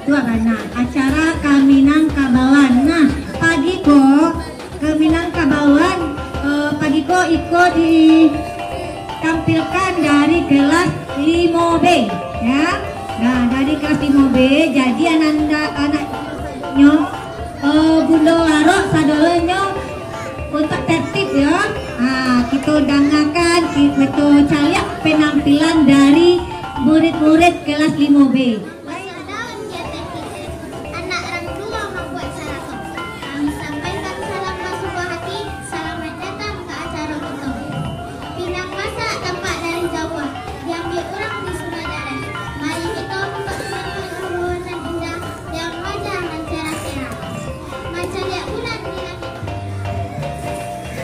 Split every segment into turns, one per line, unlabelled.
Dua karena acara Kaminangkabawan. Nah, pagi kok Kaminangkabawan, pagi kok ikut ditampilkan dari kelas 5B ya. Nah, dari kelas 5B jadi anaknya Bunda Larok sadolonyo untuk tertib ya. Nah, kita dangakan, kita cariak penampilan dari murid-murid kelas 5B.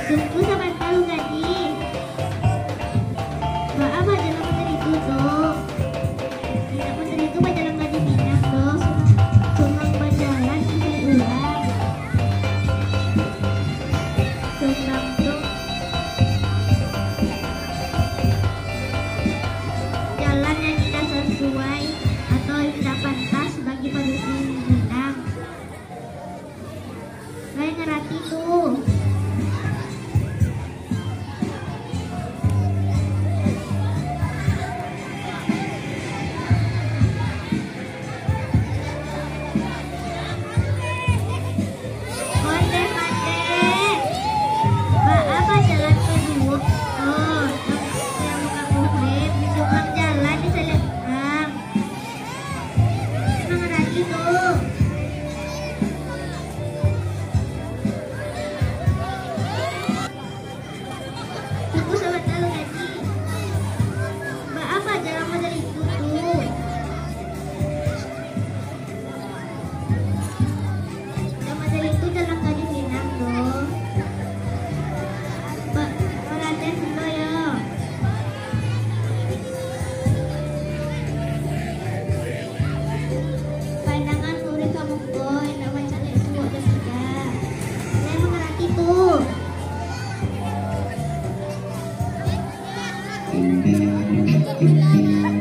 Tunggu sama tahu tadi. Maaf aja nama tadi itu tuh. Nama tadi itu bajalan nggak dipindah tuh. Sunang bajalan di ulang. Sunang tuh. Jalan yang tidak sesuai atau tidak pantas bagi penduduk Minang. Saya ngerti tuh.
Thank you.